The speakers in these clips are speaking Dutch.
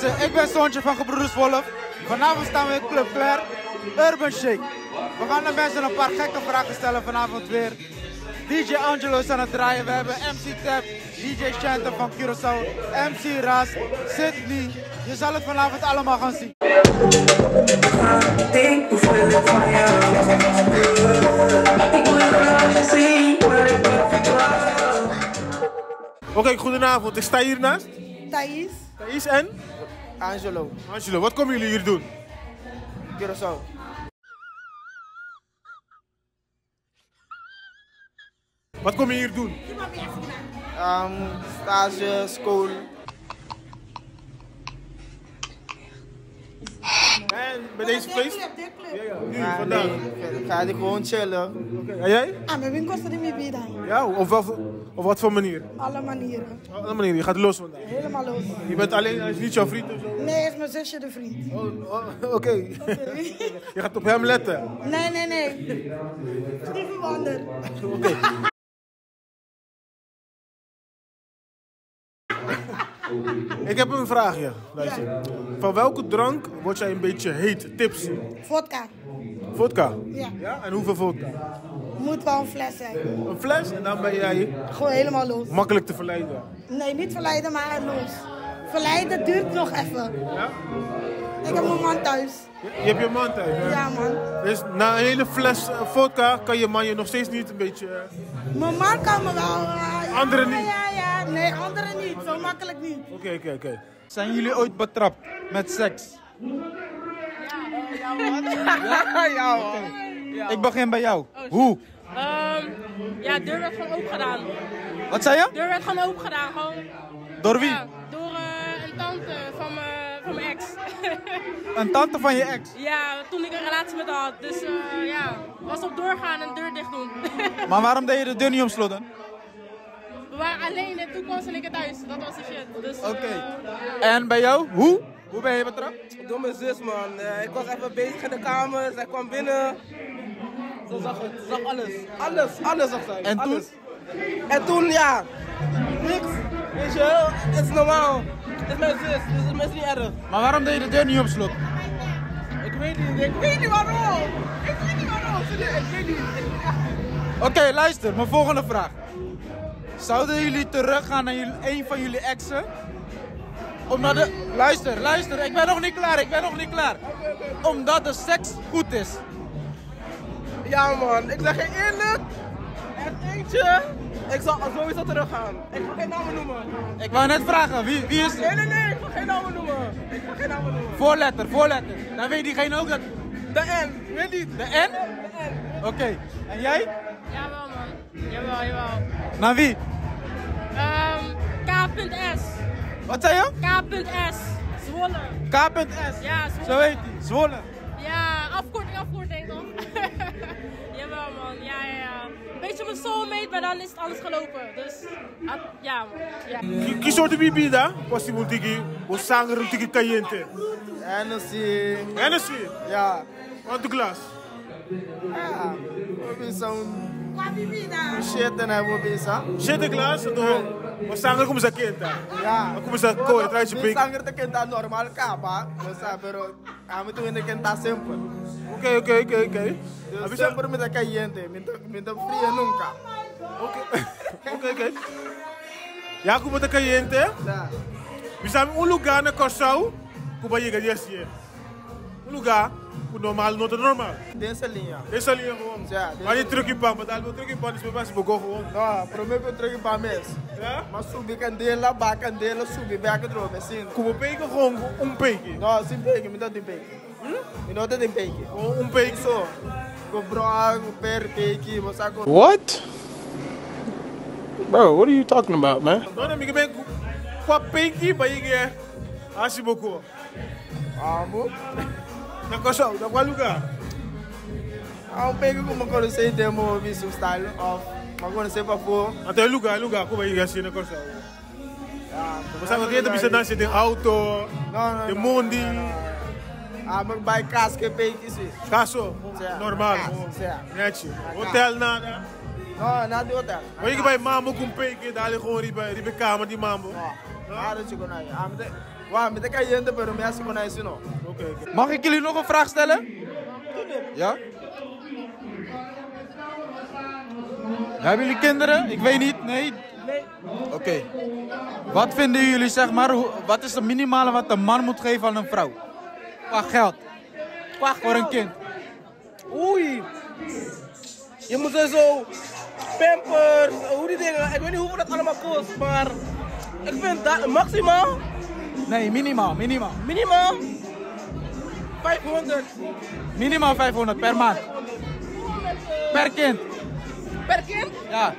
mensen, ik ben Zoontje van Gebroeders Wolf. Vanavond staan we in Club Claire, Urban Shake. We gaan de mensen een paar gekke vragen stellen vanavond weer. DJ Angelo is aan het draaien, we hebben MC Tab, DJ Chanter van Curaçao, MC Ras, Sydney. Je zal het vanavond allemaal gaan zien. Oké, goedenavond. Ik sta hier naast. Thais. Thais en? Angelo. Angelo, wat komen jullie hier doen? Curaçao. Wat kom je hier doen? Stage, school. En bij deze feest? Nu, vandaag. Nee, ik ga hier gewoon chillen. Okay. En jij? Ah, mijn winkel staat in mijn bieden. Ja, op wat voor manier? Alle manieren. Alle manieren, je gaat los vandaag. Helemaal los. Je bent alleen, hij is niet jouw vriend of zo? Nee, is mijn zusje de vriend. Oké. Je gaat op hem letten? Nee. Stevie Wonder. Oké. Ik heb een vraagje. Luister. Van welke drank word jij een beetje heet, tipsy? Vodka. Vodka? Ja. En hoeveel vodka? Moet wel een fles zijn. Een fles en dan ben jij Gewoon helemaal los. makkelijk te verleiden. Nee, niet verleiden, maar los. Verleiden duurt nog even. Ja? Ik heb mijn man thuis. Je hebt je man thuis, hè? Ja, man. Dus na een hele fles vodka kan je man je nog steeds niet een beetje... Mijn man kan me wel... Anderen niet? Ja. Nee, anderen niet. Zo makkelijk niet. Oké. Zijn jullie ooit betrapt met seks? Ja, man. Ja. Ik begin bij jou. Hoe? Ja, deur werd gewoon open gedaan. Wat zei je? Deur werd gewoon open gedaan, gewoon. Door wie? Ja, door een tante van mijn ex. Een tante van je ex? Ja, toen ik een relatie met haar had. Dus ja, was op doorgaan en de deur dicht doen. Maar waarom deed je de deur niet omsloten? We waren alleen en toen kwam ze en ik thuis. Dat was de shit. Dus, Oké. En bij jou? Hoe? Hoe ben je betrapt? Door mijn zus, man. Ik was even bezig in de kamer. Zij kwam binnen. Ze zag het. Ze zag alles. Alles zag zij. En toen? Alles. En toen, ja. Niks. Weet je, het is normaal. Het is mijn zus, dus het is niet erg. Maar waarom deed je de deur niet omsloten? Ik weet niet waarom. Ik weet niet. Oké, luister, mijn volgende vraag. Zouden jullie teruggaan naar een van jullie exen? Omdat de... Luister, ik ben nog niet klaar. Omdat de seks goed is. Ja, man. Ik zeg je eerlijk. Er eentje. Ik zal sowieso teruggaan. Ik ga geen namen noemen. Ik wou net vragen, wie is het? Nee. Ik ga geen namen noemen. Voorletter. Dan weet diegene ook dat... De N. Weet niet. De N? Oké. En jij? Jawel, man. Jawel. Naar wie? K.S. Wat zei je? K.S. Zwolle. K.S. Ja, Zwolle. Zo heet hij, Zwolle. Ja, afkorting toch? Jawel, man. Ja. Beetje mijn soulmate, maar dan is het anders gelopen. Dus, ja, man. Ja. Kies soort bibida? Pasti multiki, o sanger multiki caliente. Hennessy? Ja. Quanto glas? Ja. We hebben zo'n... shit en hebben we bezig. Siete glas? O sanger como sa quenta? Ja. Como sa cor, traz je We pik. zanger te kenta normal kapa. Pero kami tu hindi kenta simple. Oké. Dus simple met de caliente. Met de fria nunca. Oké. Ja, como ta caliente? Ja. Bisa um lugar na Curaçao, como chega dia. Lugar, o normal, não normal. Deze linha. Essa linha gewoon. Ja. Maar je terug in pan, maar dan terug in pan is bij mij gewoon. No, prometo que eu para mês. Ja? Mas subir candela, ba candela, subir back a drone, sim. Como peiken gewoon peikje. No, sim pegue, me dá de pegue. Me dá de pegue. Gewoon peikje. Isso. Com brown, per pegue, você com... What? Bro, what are you talking about, man? Não, amigo, bem com a peikje, para ir assim pouco. Amo. Na Curaçao, na qual lugar? Pegue como quando você demo visto style of, mas quando você vai for. Até lugar, como ir assim na Curaçao. Você sabe que bisa nasi de auto, No. de mundi. Mas vai casca pegue sim. Caso, Ja. normal. Ja. Netje. Hotel nada. No, nada de hotel. Maar je bij mammo com peikje, daar ligt gewoon die kamer die mammo. No. Nada de chico não. Waarom? Met elkaar je in de bureau, maar je ziet nog. Oké. Mag ik jullie nog een vraag stellen? Ja? Hebben jullie kinderen? Ik weet niet. Nee? Nee. Oké. Wat vinden jullie, zeg maar, wat is het minimale wat een man moet geven aan een vrouw? Qua geld. Voor een kind. Oei. Je moet zo pampers, hoe die dingen. Ik weet niet hoeveel dat allemaal kost, maar ik vind dat maximaal. Nee, minimaal. Minimaal 500 Minimaal 500 per maand. Per kind. per kind. Ja.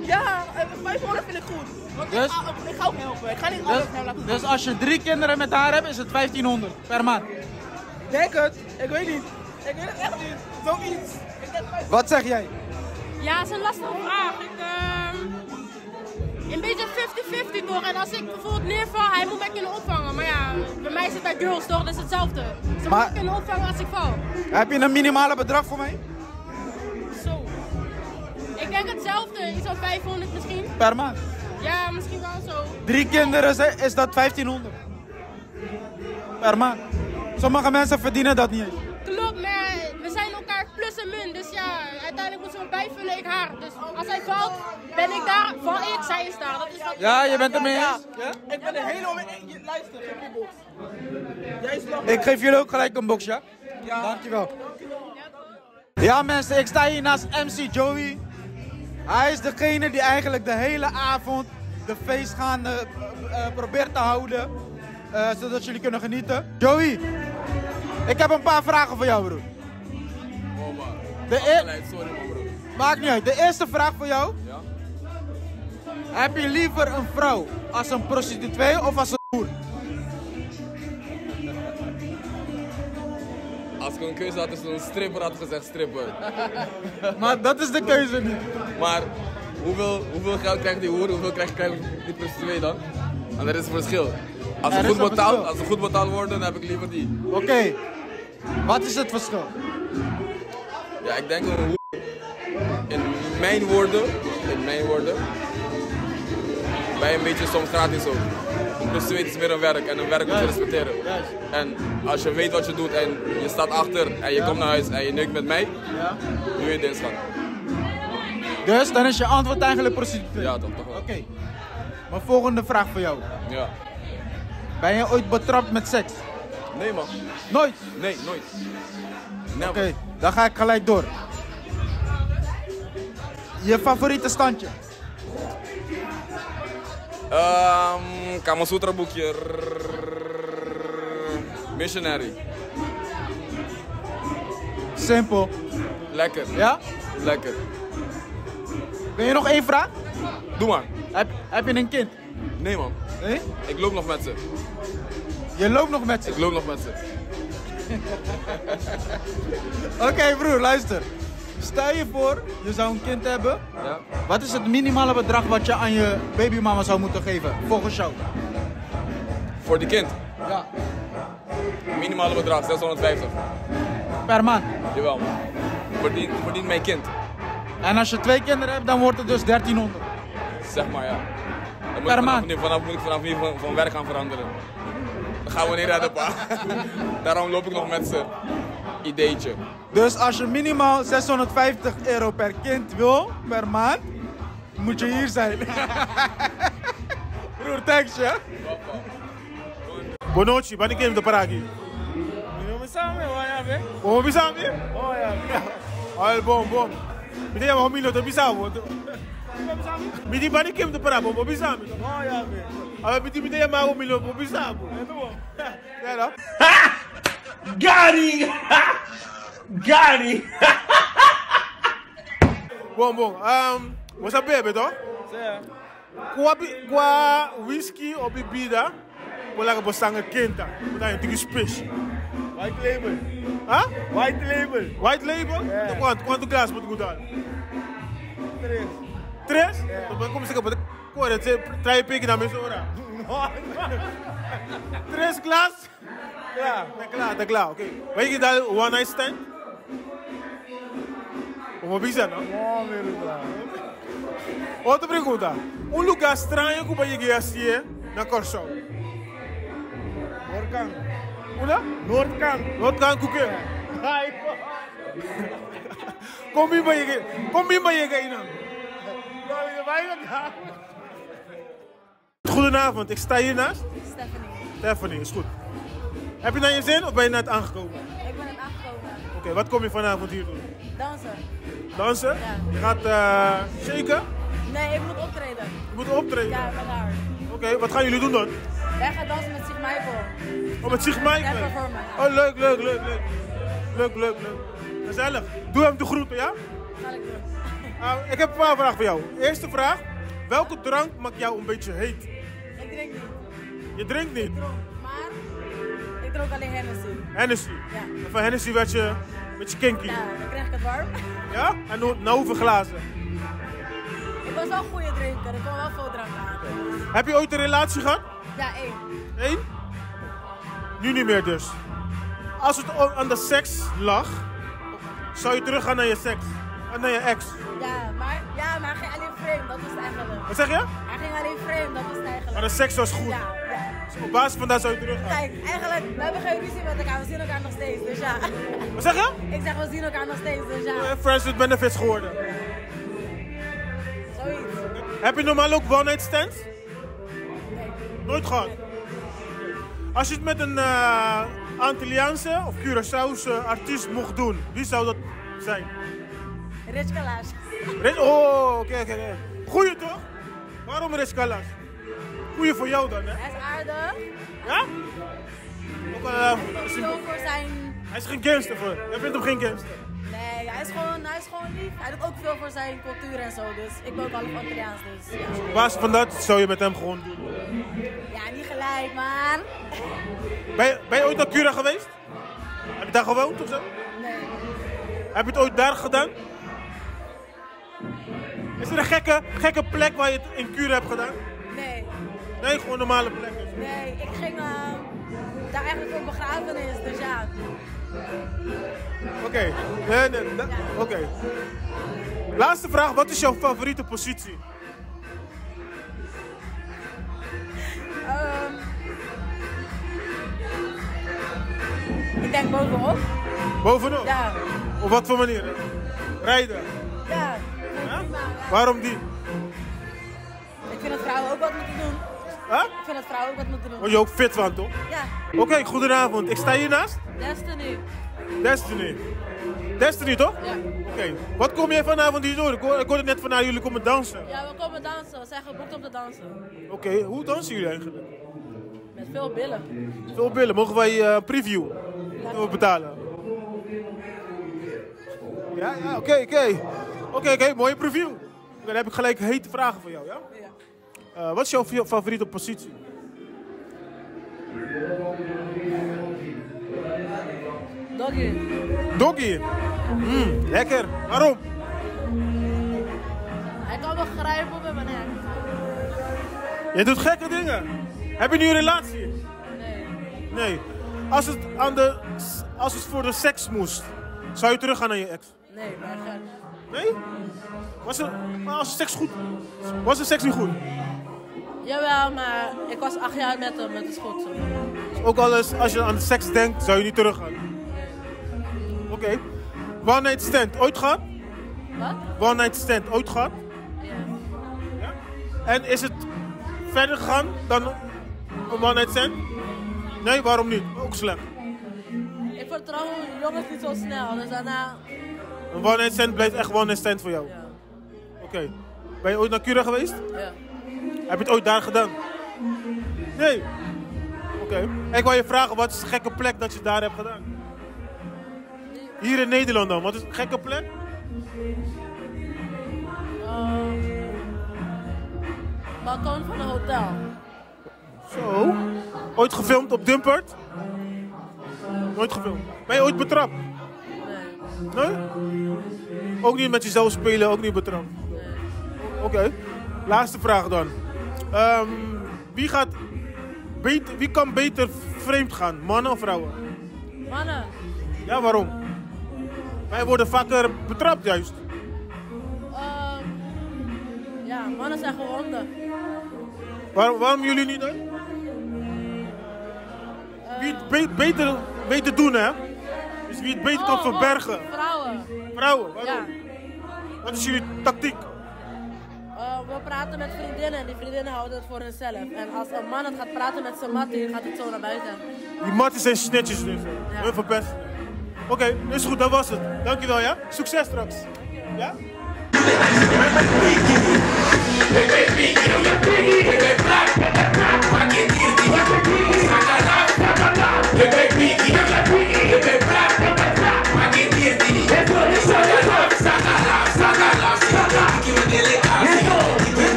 Ja, 500 vind ik goed. Want Dus? ik ga ook helpen. Ik ga niet alles gaan laten doen. Dus als je 3 kinderen met haar hebt, is het 1500 per maand. Denk het. Ik weet niet. Ik weet het echt niet. Zoiets. Ik denk 500. Wat zeg jij? Ja, dat is een lastige vraag. Een beetje 50-50 toch? En als ik bijvoorbeeld neerval, hij moet mij kunnen opvangen. Maar ja, bij mij zit bij girls toch? Dat is hetzelfde. Ze Maar- moeten kunnen opvangen als ik val. Heb je een minimale bedrag voor mij? Zo. Ik denk hetzelfde, iets van 500 misschien. Per maand. Ja, misschien wel zo. 3 kinderen is dat 1500. Per maand. Sommige mensen verdienen dat niet eens. Klopt, maar we zijn elkaar plus en min. Dus ja, uiteindelijk moeten we bijvullen, ik haar. Dus als hij valt, ben ik daar, val ik, zij is daar. Dat is wat. Ja, je bent ermee Ja, eens? Ja? ik ben er helemaal mee. Luister, geef je box. Jij snapt. Ik geef jullie ook gelijk een box, ja? Ja. Dankjewel. Ja mensen, ik sta hier naast MC Joey. Hij is degene die eigenlijk de hele avond de feestgaande probeert te houden. Zodat jullie kunnen genieten. Joey, ik heb een paar vragen voor jou, broer. Sorry man bro. Maakt niet uit. De eerste vraag voor jou. Ja? Heb je liever een vrouw als een prostituee of als een boer? Als ik een keuze had tussen een stripper had gezegd stripper. Maar dat is de keuze niet. Maar hoeveel geld krijgt die hoer, hoeveel krijgt die prostituee dan? En er is een verschil. Als Er ze is goed een betaald, verschil. als ze goed betaald worden, dan heb ik liever die. Oké. Wat is het verschil? Ja, ik denk een hoer. In mijn woorden, bij een beetje soms gratis ook. Een prostituee is meer een werk en een werk moet je respecteren. Juist. En als je weet wat je doet en je staat achter en je komt naar huis en je neukt met mij, Ja. doe je dit schat. Dus dan is je antwoord eigenlijk prostituee? Ja, toch wel. Oké. Mijn volgende vraag voor jou. Ja. Ben je ooit betrapt met seks? Nee man. Nooit? Nee, nooit. Never. Oké, dan ga ik gelijk door. Je favoriete standje? Kama Sutra boekje. Missionary. Simpel. Lekker. Ja? Lekker. Ben je nog één vraag? Doe maar. Heb je een kind? Nee man. Nee? Ik loop nog met ze. Je loopt nog met ze? Ik loop nog met ze. Oké broer, luister. Stel je voor, je zou een kind hebben. Ja. Wat is het minimale bedrag wat je aan je babymama zou moeten geven? Volgens jou. Voor die kind. Ja. Minimale bedrag, 650. Per maand. Jawel man. Verdient mijn kind. En als je 2 kinderen hebt, dan wordt het dus 1300. Zeg maar ja. Dan Per maand. moet ik vanaf nu van werk gaan veranderen. Dat gaan we niet redden pa. Daarom loop ik nog met ze. Ideetje. Dus als je minimaal 650 euro per kind wil, per maand, moet je hier zijn. Broer, thanks ja. Boa noite, wanneer game de paragi? Vamos bisam, hè? Oh ja. Al bom. Mite ya homilo to bisam. Mite bani game de paragi, bom bisam. Oh ja, be. Aba mite ya ma homilo, bom bisam. Ja, da. Got him! Bom. What's up, baby, toch? Qua whisky of bebida, wala ka bostanga kenta. Wala yung tigi fish. White label. Ha? White label. White label? Yeah. Quanto glass moet ik dar? 3. 3? Dan kom ik op. Ko, dat ze try pik na mesora. 3 glass? Ja. Tá claro, ok. Vai que dar one night stand? Uma visa, não? Outra pergunta. Um lugar estranho que vai chegar assim na Corsol? Noordkant. Hoe dan? Noordkant. Noordkant koeken. Hai. Kom hier bij je keinan. Goedenavond, ik sta hier naast. Stephanie, is goed. Heb je naar je zin of ben je net aangekomen? Ik ben net aangekomen. Oké, wat kom je vanavond hier doen? Dansen. Dansen? Ja. Je gaat shaken? Nee, ik moet optreden. Je moet optreden? Ja, met haar. Oké, wat gaan jullie doen dan? Wij gaan dansen met Sig Michael. Oh, met Sig Ja, Michael? performen. Oh, leuk. Gezellig. Doe hem de groeten, ja? Ga ik doen. Ik heb een paar vragen voor jou. Eerste vraag. Welke drank maakt jou een beetje heet? Ik drink niet. Je drinkt niet? Maar ik dronk alleen Hennessy. Hennessy? Ja. En van Hennessy werd je een beetje kinky? Ja, dan krijg ik het warm. Ja? En nou hoeveel glazen? Ik was wel een goede drinker. Ik kon wel veel drank aan. Heb je ooit een relatie gehad? Ja, 1. 1? Nu niet meer dus. Als het aan de seks lag, zou je teruggaan naar je seks? Naar je ex? Ja, maar hij ging alleen vreemd. Dat was het eigenlijk. Wat zeg je? Hij ging alleen vreemd. Dat was het eigenlijk. Maar de seks was goed? Ja. Dus op basis van dat zou je teruggaan? Kijk, eigenlijk, we hebben geen ruzie met elkaar. We zien elkaar nog steeds. Dus ja. Wat zeg je? Ik zeg, we zien elkaar nog steeds. Dus ja. Friends with benefits geworden. Zoiets. Heb je normaal ook one-night stands? Nee. Nooit gehad? Als je het met een Antilliaanse of Curaçaose artiest mocht doen, wie zou dat zijn? Rich Kalash. Oh, oké. Goeie toch? Waarom Rich Kalash? Goeie voor jou dan, hè? Hij is aardig. Ja? Ook, Veel voor zijn... hij is geen gangster voor. Jij vindt hem geen gangster? Nee, hij is gewoon lief. Hij doet ook veel voor zijn cultuur en zo. Dus ik ben ook half Antilliaans. Dus ja. Op basis van dat zou je met hem gewoon doen. Ja, niet gelijk, man. Ben je ooit naar Cura geweest? Heb je daar gewoond of zo? Nee. Heb je het ooit daar gedaan? Is er een gekke plek waar je het in Cura hebt gedaan? Nee. Nee, gewoon normale plekken. Nee, ik ging daar eigenlijk voor begrafenis. Dus ja. Oké. Oké. Laatste vraag, wat is jouw favoriete positie? Ik denk bovenop. Bovenop? Ja. Op wat voor manier? Rijden? Ja. Ja? Waarom die? Ik vind dat vrouwen ook wat moeten doen. Huh? Ik vind dat vrouwen ook wat moeten doen. Word je ook fit van, toch? Ja. Oké, goedenavond. Ik sta hiernaast. Destiny. Destiny, toch? Ja. Oké. Wat kom jij vanavond hier doen? Ik hoorde net van jullie komen dansen. Ja, we komen dansen. We zijn geboekt om te dansen. Oké, hoe dansen jullie eigenlijk? Met veel billen. Veel billen. Mogen wij een preview? Moeten we betalen? Ja, oké. Mooie preview. Dan heb ik gelijk hete vragen voor jou, ja? Ja. Wat is jouw favoriete positie? Doggy? Lekker. Waarom? Hij kan me grijpen met mijn nek. Je doet gekke dingen. Heb je nu een relatie? Nee. Als het voor de seks moest, zou je teruggaan naar je ex? Nee, maar gek. Nee? Maar was de seks niet goed? Jawel, maar ik was 8 jaar met hem. Het is goed zo. Dus ook als je aan de seks denkt, zou je niet teruggaan? Oké. One night stand, ooit gehad? Wat? One night stand, ooit gehad? Ja. En is het verder gegaan dan een one night stand? Nee, waarom niet? Ook slecht. Ik vertrouw jongens niet zo snel, dus daarna... Een one night stand blijft echt one night stand voor jou? Ja. Oké. Ben je ooit naar Cura geweest? Ja. Heb je het ooit daar gedaan? Nee. Oké. Ik wou je vragen, wat is de gekke plek dat je daar hebt gedaan? Hier in Nederland dan, wat is een gekke plek? Balkon van een hotel. Zo. Ooit gefilmd op Dumpert? Nooit gefilmd. Ben je ooit betrapt? Nee. Nee? Ook niet met jezelf spelen, ook niet betrapt? Nee. Oké. Laatste vraag dan. Wie kan beter vreemd gaan? Mannen of vrouwen? Mannen. Ja, waarom? Wij worden vaker betrapt juist. Ja, mannen zijn gewonden. Waarom jullie niet dan? wie het beter weet te doen, hè? Dus wie het beter kan verbergen. Vrouwen. Vrouwen, waarom? Ja. Wat is jullie tactiek? We praten met vriendinnen en die vriendinnen houden het voor hunzelf. En als een man het gaat praten met zijn mattie, gaat het zo naar buiten. Die matten zijn snetjes dus. Heel verpesten. Oké, is goed, dat was het. Dankjewel, ja? Succes straks. Ja?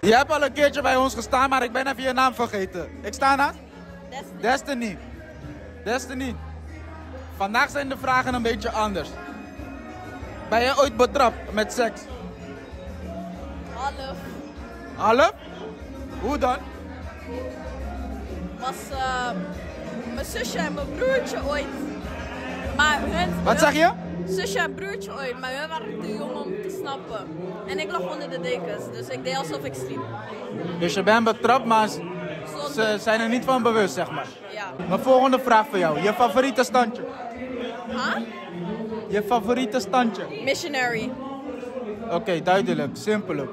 Je hebt al een keertje bij ons gestaan, maar ik ben even je naam vergeten. Ik sta naast? Destiny. Destiny. Vandaag zijn de vragen een beetje anders. Ben je ooit betrapt met seks? Half. Half? Hoe dan? Was mijn zusje en mijn broertje ooit. Maar Wat zeg je? Zusje en broertje ooit, maar hun waren te jong om te snappen. En ik lag onder de dekens, dus ik deed alsof ik sliep. Dus je bent betrapt, maar ze zijn er niet van bewust, zeg maar. Ja. Mijn volgende vraag voor jou. Je favoriete standje? Huh? Je favoriete standje? Missionary. Oké, duidelijk. Simpel.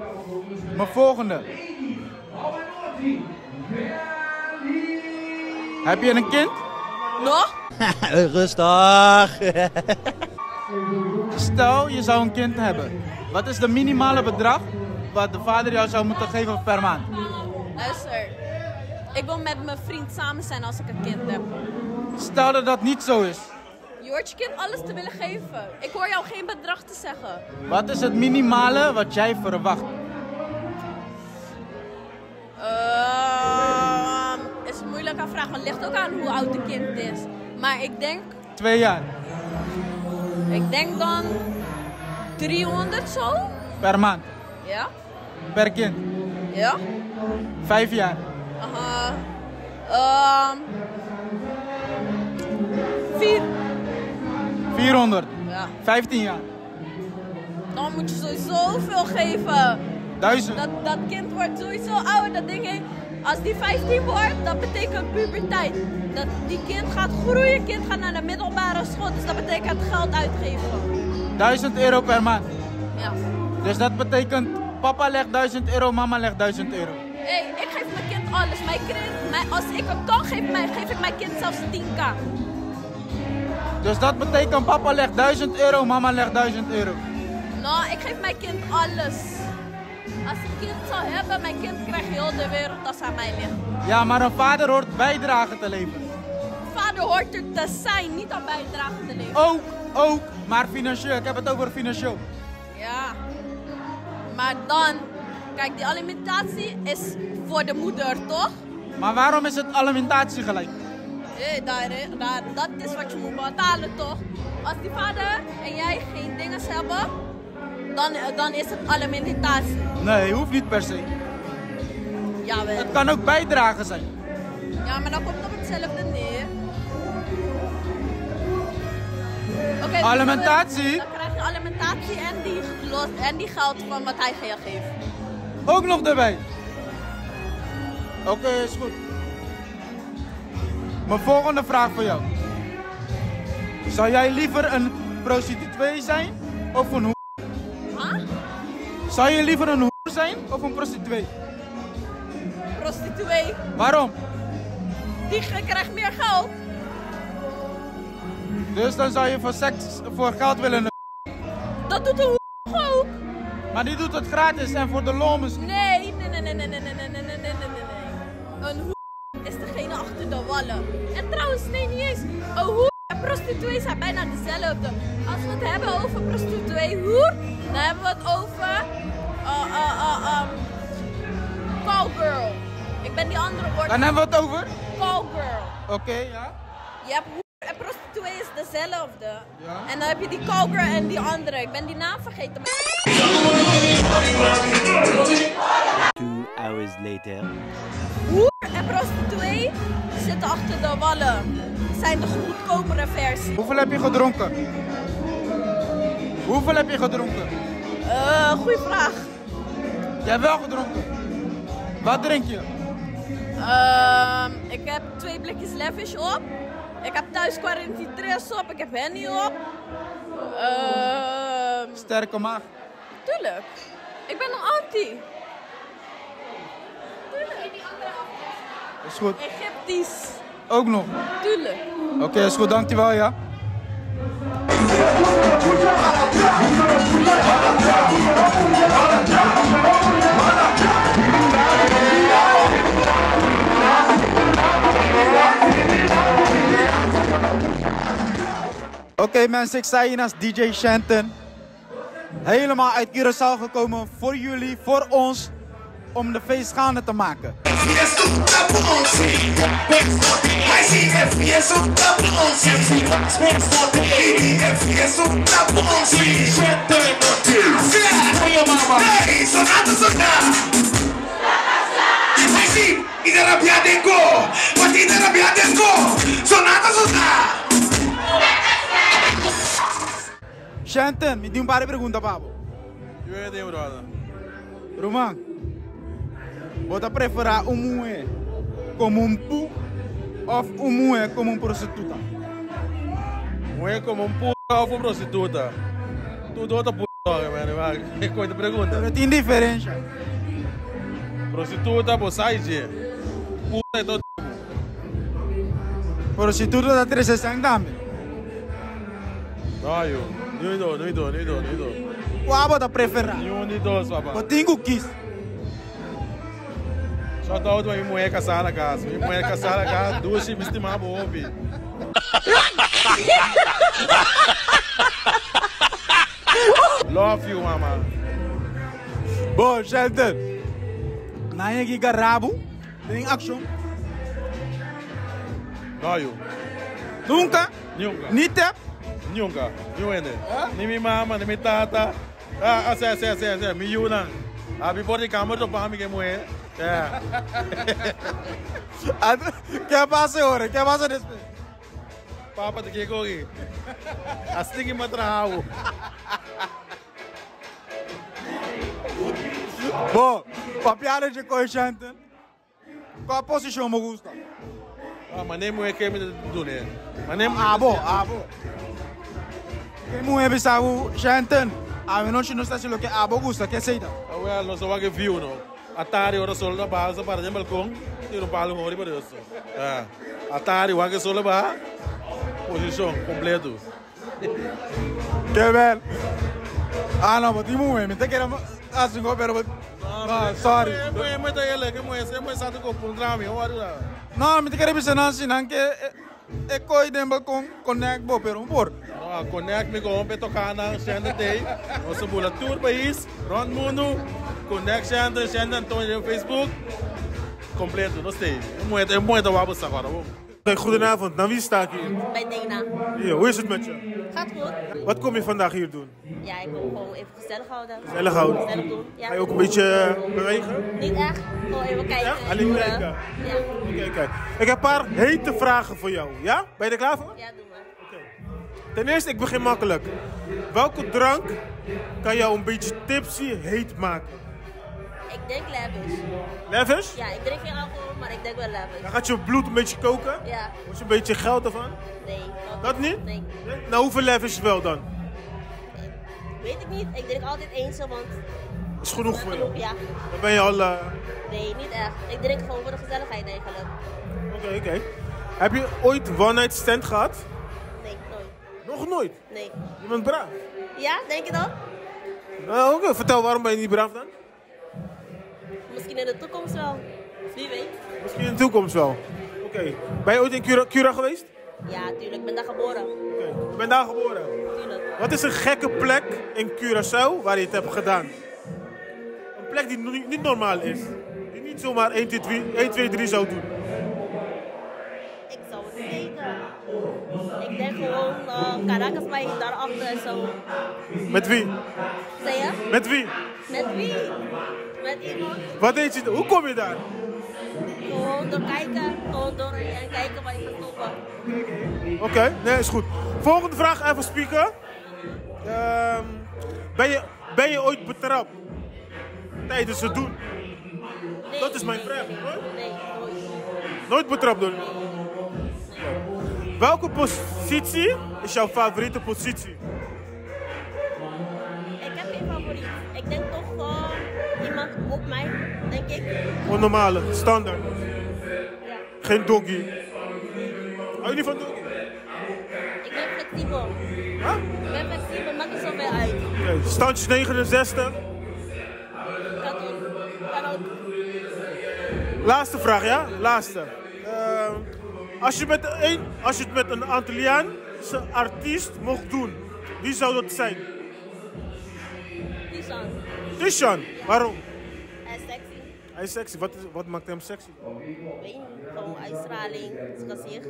Mijn volgende. Heb je een kind? Nog? Rustig. Stel, je zou een kind hebben. Wat is de minimale bedrag wat de vader jou zou moeten geven per maand? Luister, ik wil met mijn vriend samen zijn als ik een kind heb. Stel dat dat niet zo is. Je hoort je kind alles te willen geven. Ik hoor jou geen bedrag te zeggen. Wat is het minimale wat jij verwacht? Is een moeilijke vraag, want het ligt ook aan hoe oud de kind is. Maar ik denk... 2 jaar. Ik denk dan 300 zo. Per maand. Ja? Per kind. Ja? 5 jaar. 400. Ja. 15 jaar. Dan moet je sowieso veel geven. 1000. Dat kind wordt sowieso ouder. Dat ding heeft, als die 15 wordt, dat betekent puberteit. Die kind gaat groeien, kind gaat naar de middelbare school. Dus dat betekent geld uitgeven. 1000 euro per maand. Ja. Dus dat betekent papa legt 1000 euro, mama legt 1000 euro. Hey, ik geef mijn kind alles. Als ik het kan, geef ik mijn kind zelfs 10k. Dus dat betekent papa legt 1000 euro, mama legt 1000 euro. Nou, ik geef mijn kind alles. Als ik een kind zou hebben, mijn kind krijgt heel de wereld als aan mij ligt. Ja, maar een vader hoort bijdrage te leveren. Vader hoort er te zijn, niet aan bijdrage te leveren. Ook, maar financieel. Ik heb het over financieel. Ja, maar dan, kijk, die alimentatie is voor de moeder, toch? Maar waarom is het alimentatie gelijk? Dat is wat je moet betalen, toch? Als die vader en jij geen dingen hebben, dan is het alimentatie. Nee, hoeft niet per se. Jawel. Het kan ook bijdragen zijn. Ja, maar dan komt het op hetzelfde neer. Okay, alimentatie? Dan krijg je alimentatie en die geld van wat hij je geeft. Ook nog erbij? Oké, is goed. Mijn volgende vraag voor jou. Zou jij liever een prostituee zijn of een hoer? Huh? Zou je liever een hoer zijn of een prostituee? Prostituee. Waarom? Die krijgt meer geld. Dus dan zou je voor seks, voor geld willen. Dat doet een hoer ook. Maar die doet het gratis en voor de lol misschien. Nee. Een hoer is degene achter de wallen. En trouwens, nee, niet eens. Een hoer en prostituee zijn bijna dezelfde. Als we het hebben over prostituee-hoer, dan hebben we het over callgirl. Ik ben die andere woord. Dan hebben we het over? Callgirl. Oké, ja. Je hebt hoer en prostituee is dezelfde. Ja. En dan heb je die callgirl en die andere. Ik ben die naam vergeten. 2 hours later. Hoer en prostituee zitten achter de wallen. Zijn de goedkopere versie. Hoeveel heb je gedronken? Hoeveel heb je gedronken? Goeie vraag. Jij hebt wel gedronken. Wat drink je? Ik heb 2 blikjes Lavish op. Ik heb thuis Quarantine Tres op. Ik heb Henny op. Sterke maag. Tuurlijk. Ik ben een anti. Tuurlijk. Is goed. Egyptisch. Ook nog. Tuurlijk. Oké, is goed. Dankjewel, ja. Oké mensen, ik sta hier naast DJ Shanton. Helemaal uit Curaçao gekomen voor jullie, voor ons, om de feest gaande te maken. Shanton, me di un par de preguntas, papo. Je weet niet, broer. Roman, você prefere mulher como pu of mulher como prostituta? Mulher como puta of prostituta? Tudo outra puta, mano. Que coisa de pergunta. Não tem diferença. Prostituta, você aí, puta é todo. Prostituta da 360 também. Não, eu. Não. Qual você prefere? Nenhum de dois, papai. Eu tenho quis. Só tá outra minha mulher casada casa. Minha mulher casada casa, 2 chips de mabo, ouvi. Love you, mama. Bom, Shanton. Na je giga rabo, tem action. Não, eu. Nunca? Nunca. Nunca. Nem minha mama, nem minha tata. Sé. Me yuna. Abi por de câmera para mim que mulher. É. Que passa agora? Que passa nesse? Papa de que corre. Assim que me atrau. Bom, a piada de coi Shanton. Qual a posição me gusta? Mas nem mulher que me do né. Mas nem bom. Que mulher bisa Shanton? A mim não está sendo que abo gusta, que seita? Well, não só que viu não. Atari ora solo na base para o balcão, tiro palo hori para isso. Atari o que solo ba posição completo. Que bem. Não, mas tem mulher, me tem que assim go pero sorry. Mulher tá ele, que mulher sabe com pundrami, hori lá. Não, me tem que bisa não assim, que é coi de balcão connect bo pero por. Connect me com tocar na cena tem. Nossa bula tour país, rond mundo. Connect Shanton no Facebook. Completo, nog steeds. Het moet er wel staan. Goedenavond, naar wie sta ik hier? Bij Dena. Hier, hoe is het met je? Gaat goed. Wat kom je vandaag hier doen? Ja, ik wil gewoon even gezellig houden. Gezellig houden? Gezellig doen, ja. Ga je ook een beetje bewegen? Niet echt, gewoon even kijken. Ja? Alleen kijken? Ja. Oké. Ik heb een paar hete vragen voor jou, ja? Ben je er klaar voor? Ja, doe maar. Ten eerste, ik begin makkelijk. Welke drank kan jou een beetje tipsy heet maken? Ik denk Lavish. Lavish? Ja, ik drink geen alcohol, maar ik denk wel Lavish. Dan gaat je bloed een beetje koken? Ja. Word je een beetje geld ervan? Nee. Dat niet? Nee. Nou, hoeveel Lavish wel dan? Weet ik niet. Ik drink altijd eens, want... Dat is genoeg voor je? Ja. Dan ben je al... Nee, niet echt. Ik drink gewoon voor de gezelligheid eigenlijk. Oké. Heb je ooit one night stand gehad? Nee, nooit. Nog nooit? Nee. Je bent braaf? Ja, denk je dat? Nou, oké. Vertel, waarom ben je niet braaf dan? Misschien in de toekomst wel. Wie weet. Misschien in de toekomst wel. Oké. Ben je ooit in Cura geweest? Ja, tuurlijk. Ik ben daar geboren. Oké. Je bent daar geboren? Tuurlijk. Wat is een gekke plek in Curaçao waar je het hebt gedaan? Een plek die niet normaal is. Die niet zomaar 1, 2, 3 zou doen. Ik zou het weten. Ik denk gewoon Caracas, maar daarachter en zo. Met wie? Zei je? Met wie? Met wie? Met iemand. Wat deed je? Hoe kom je daar? Gewoon door kijken. Gewoon door en kijken waar ik kan stoppen. Oké, nee, is goed. Volgende vraag even spieken. Ben je ooit betrapt tijdens het doen? Nee, Dat is mijn vraag. Nee, Nooit betrapt door? Welke positie is jouw favoriete positie? Ik heb geen favoriet. Ik denk toch iemand op mij, denk ik. Gewoon normale, standaard. Ja. Geen doggy. Hou je niet van doggy? Ik ben flexibel. Huh? Ik ben flexibel, maakt niet zoveel uit. Okay. Standjes 69. Kan doen. Kan ook. Laatste vraag, ja? Laatste. Als je het met een Antilliaanse artiest mocht doen, wie zou dat zijn? Tishan. Tishan? Waarom? Hij is sexy. Hij is sexy. Wat maakt hem sexy? Weet je, gewoon uitstraling, zijn gezicht,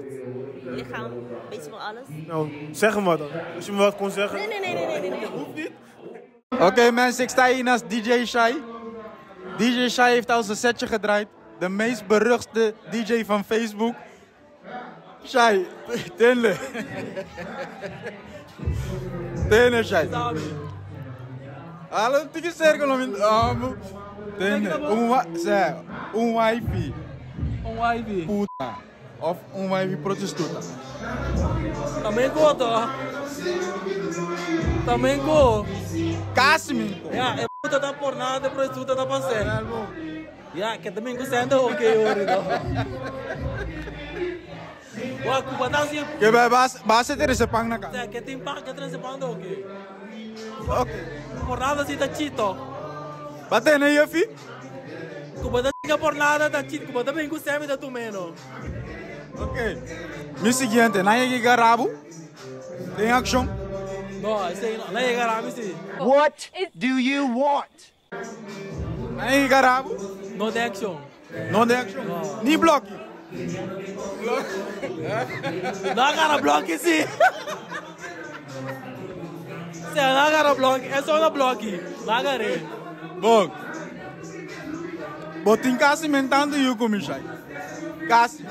lichaam, beetje van alles. Nou, zeg hem wat dan. Als je me wat kon zeggen. Nee. Hoeft niet. Oké mensen, ik sta hier naast DJ Shy. DJ Shy heeft al zijn setje gedraaid. De meest beruchte DJ van Facebook. Shy, tenle. Tenle Shy. Hallo, tiki cirkel om in de armen. Tenle, un wifi. Un wifi. Puta. Of un wifi prostituta. Também go, toch? Também go. Casminco. Ja, é puta da pornada, é prostituta da parceira. Ja, que também go sendo ok, hoor. Wah, kuba dan sih. Que bahasa ter sepang na ka. Que tem pak, que tem sepang do ok. Ok. Pornada sih da chito. Bate na yafi? Kuba da que pornada da chito, kuba também go sendo da tu meno. Ok. Mi siguiente, na yegi garabu. Tem action. No, esse aí não. Lá é garami sim. What do you want? Na yegi garabu. No de action. No de action. Ni bloque. Não cara bloque sim. Se não cara bloque, é só na bloque. Lá gare. Bom. Botin casi mentando e eu comi chai. Casi.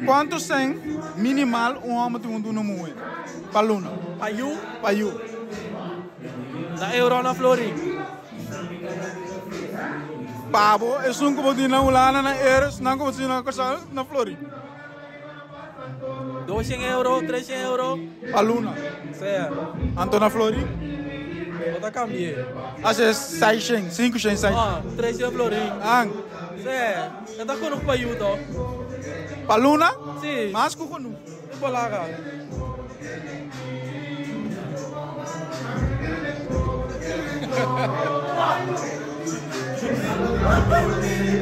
Quanto sem minimal homem tem no mundo? Paluna. Payu? Payu. Da euro na Florin. Pabo, é um que botin na ulana na eres, não que botin na casa na Florin. 200 euro, 300 euro. Paluna. Certo. Anto na Florin. Bota cambiar. Ase 600, 500, 600. Ah, 300 Florin. Ang. Certo. Eu tá com um payu to. Paluna? Sim. Mas com quando? E bolaga.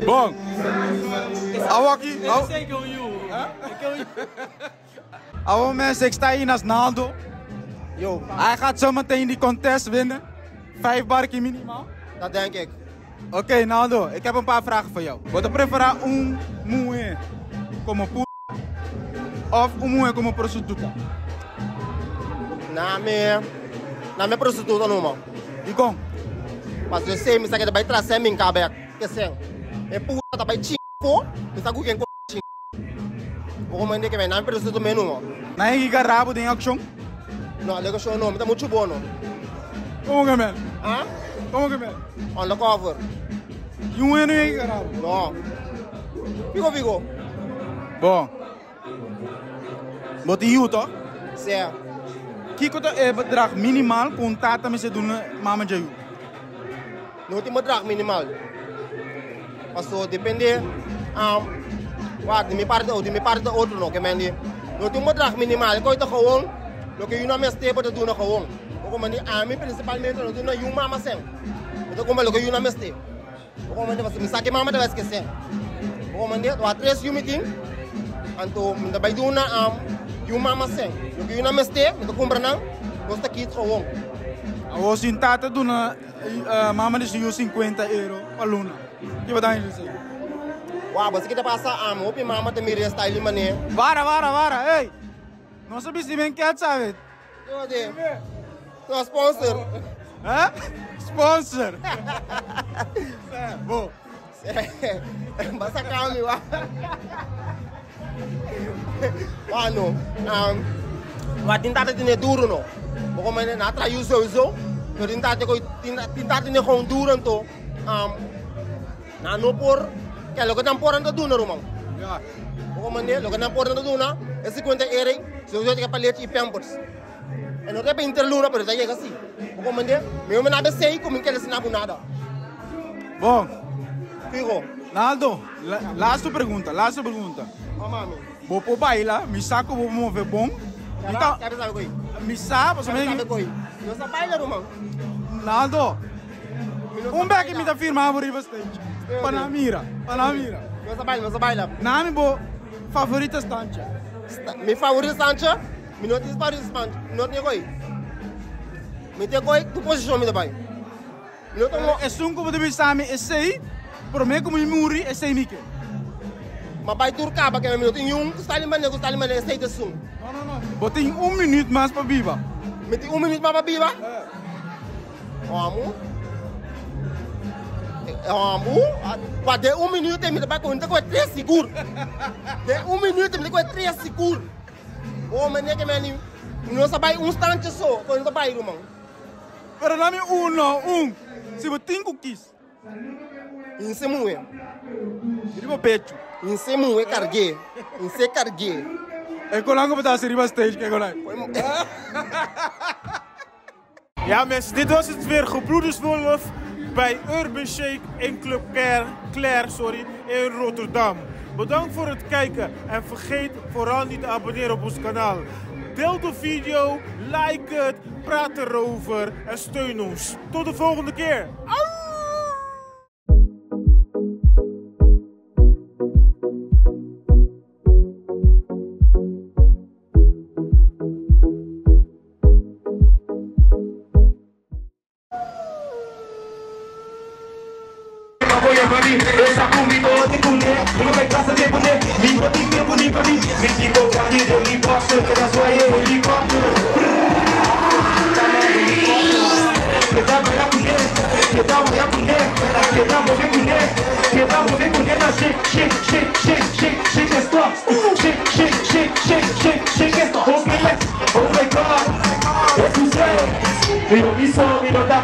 Bom. Awaki. Eu sei que eu you. Oude mensen, ik sta hier naast Naldo. Yo, hij gaat zo meteen die contest winnen. 5 barkie minimaal. Dat denk ik. Oké, Naldo, ik heb een paar vragen voor jou. Wat prefera un mujer como p*** of un mujer como prostituta? Na me prostituta não, mano. E como? Mas eu sei, me sabe que vai trazer minha cabeça. Que sei. É puta, tá vai chingo. Me sabe que chingo. Vou mandar que vem na prostituta menu, mano. Na je garabo tem action? Não, legal show não, me tá muito bom, não. Como que é? Hã? Como que é? Undercover. E um ano é garabo? Não. Figo. Bom. Wat die toch? Sim. Kijk wat het bedrag minimaal kon tata met ze doen mama jayu. Não tem bedrag minimal. Mas só depende de minha parte da outra não, que mende. Não tem bedrag minimal, coisa gewoon. Lo que uma mês tempo de doen gewoon. Como mende a mim principalmente não doen uma mama sem. Então como lo que uma mês tempo. Como mende você me saque mama deve esquecer. Como mende o atrás you meeting. Anto me vai doen uma mama sem. Lo que uma mês tempo, então compra não. Gosta kit gewoon. Als je tata doen mama is je 50 euro per luna. Je wat dan je zeggen? Wauw, você que tá passando op je mama te mire style mané. Vara, hey. Não sabia se bem que é, sabe? Tô sponsor. Hã? Sponsor. Bom. Basta calma, wa. Ano, wat in tata dine duro no. Boko mene na traiu sowieso. Eu tentar gewoon duren to. Na no por, que lo que están por ando duna rumang. Ja. Como mande, lo que están por ando duna, es 50 ere, se usa que palete y pampers. En no te pe interluna, pero ya llega así. Como mande, me me nada sei como que les na nada. Bom. Figo. Naldo, laatste pergunta. Mami. Bopo baila, mi saco vou mover bom. Então, quer saber coi? Mi sabe, você me coi. Não sabe baila rumang. Naldo. Back me da firma por River Stage. Panamira. Não sabe baila. Nami bo favorita stancha. Mi favorita stancha? Mi não tem favorita stancha. Não tem coi. Mi tem coi, tu posição mi da bai. Mi não tem. É sunco bo de sami é sei. Por me como muri é sei mike. Mas vai turcar para que mi não tem está ali mané é sei de sum. Não. Botem minuto mais para viva. Me tem minuto mais para viva? Vamos. De minuto me dá conta com 3 segundos. De minuto me dá 3 segundos. Oh, mas nem que me não sabe instante só, quando não vai irmão. Pero nami se você tem cookies. Insemue. Riba pecho. Insemue carguei. Carguei. É colango para dar River Stage que colai. Ja mensen, dit was het weer Gebroeders Wolf bij Urban Shake in Club Claire in Rotterdam. Bedankt voor het kijken en vergeet vooral niet te abonneren op ons kanaal. Deel de video, like het, praat erover en steun ons. Tot de volgende keer. Essa comida de comer, não vai caça de boné. Limpa de tempo, limpa de. Me digo carne de helicóptero, que da sua helicóptero. Que dá pra comer, que dá pra comer, que dá pra comer, que dá pra comer na shake stop. Shake stop. Oh my God, it's insane. Me não dá.